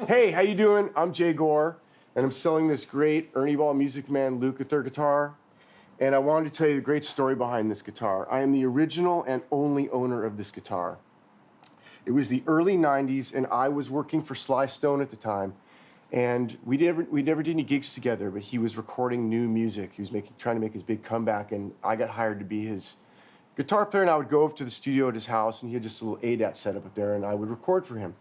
Hey, how you doing? I'm Jay Gore, and I'm selling this great Ernie Ball Music Man Lukather guitar. And I wanted to tell you a great story behind this guitar. I am the original and only owner of this guitar. It was the early 90s, and I was working for Sly Stone at the time. And we never did any gigs together, but he was recording new music. He was trying to make his big comeback, and I got hired to be his guitar player, and I would go over to the studio at his house, and he had just a little ADAT set up there, and I would record for him.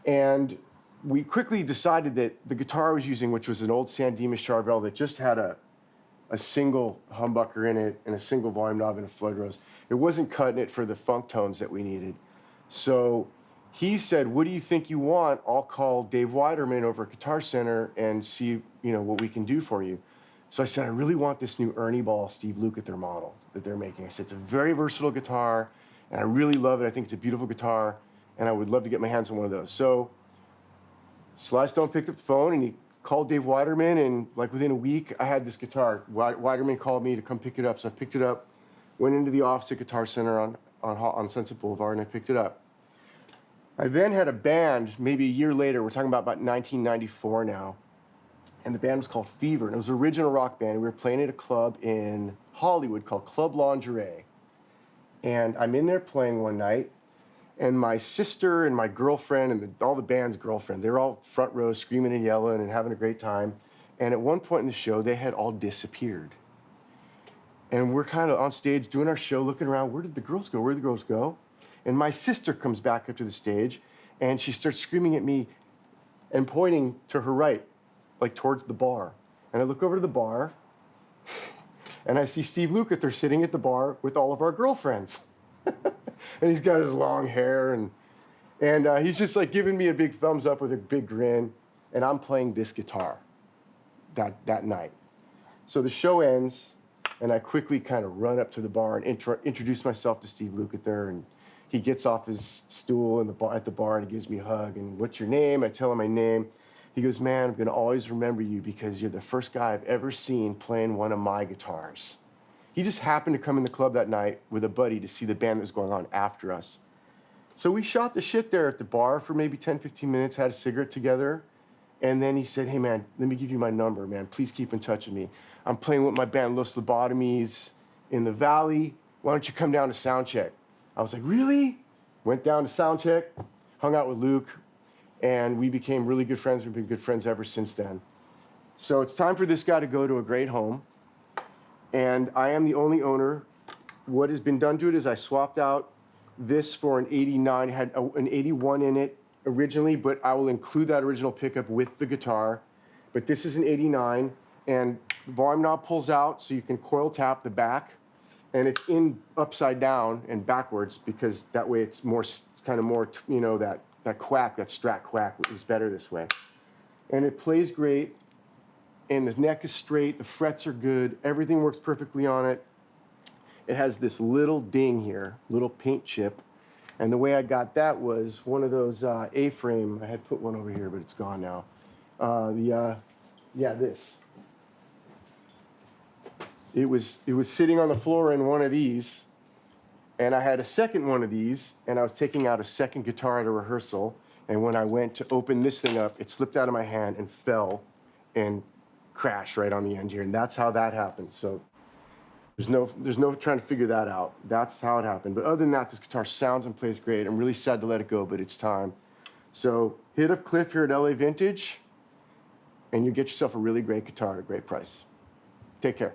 And we quickly decided that the guitar I was using, which was an old San Dimas Charvel that just had a single humbucker in it and a single volume knob and a flood rose, it wasn't cutting it for the funk tones that we needed. So he said, what do you think you want? I'll call Dave Weiderman over at Guitar Center and see what we can do for you. So I said, I really want this new Ernie Ball Steve Lukather model that they're making. I said, it's a very versatile guitar, and I really love it. I think it's a beautiful guitar, and I would love to get my hands on one of those. So Sly Stone picked up the phone, and he called Dave Weiderman, and like within a week, I had this guitar. Weiderman called me to come pick it up, so I picked it up, went into the office at Guitar Center on Sunset Boulevard, and I picked it up. I then had a band, maybe a year later, we're talking about 1994 now, and the band was called Fever, and it was an original rock band. We were playing at a club in Hollywood called Club Lingerie, and I'm in there playing one night, and my sister and my girlfriend and all the band's girlfriends, they were all front row screaming and yelling and having a great time, and at one point in the show, they had all disappeared. And we're kind of on stage doing our show, looking around, where did the girls go? Where did the girls go? And my sister comes back up to the stage, and she starts screaming at me and pointing to her right, like towards the bar. And I look over to the bar, and I see Steve Lukather sitting at the bar with all of our girlfriends. And he's got his long hair, and he's just like giving me a big thumbs up with a big grin, and I'm playing this guitar that night. So the show ends, and I quickly kind of run up to the bar and introduce myself to Steve Lukather, and he gets off his stool at the bar and he gives me a hug, and what's your name? I tell him my name. He goes, man, I'm gonna always remember you because you're the first guy I've ever seen playing one of my guitars. He just happened to come in the club that night with a buddy to see the band that was going on after us. So we shot the shit there at the bar for maybe 10, 15 minutes, had a cigarette together, and then he said, hey man, let me give you my number, man. Please keep in touch with me. I'm playing with my band Los Lobotomies in the Valley. Why don't you come down to sound check? I was like, really? Went down to sound check, hung out with Luke, and we became really good friends. We've been good friends ever since then. So it's time for this guy to go to a great home, and I am the only owner. What has been done to it is I swapped out this for an 89, had an 81 in it originally, but I will include that original pickup with the guitar. But this is an 89, and the volume knob pulls out so you can coil tap the back, and it's in upside down and backwards because that way it's kind of more, that quack, that Strat quack is better this way. And it plays great, and the neck is straight, the frets are good, everything works perfectly on it. It has this little ding here, little paint chip, and the way I got that was one of those A-frame, I had put one over here, but it's gone now. This. It was sitting on the floor in one of these, and I had a second one of these, and I was taking out a second guitar at a rehearsal, and when I went to open this thing up, it slipped out of my hand and fell and crashed right on the end here, and that's how that happened. So there's no trying to figure that out. That's how it happened. But other than that, this guitar sounds and plays great. I'm really sad to let it go, but it's time. So hit up Cliff here at LA Vintage, and you get yourself a really great guitar at a great price. Take care.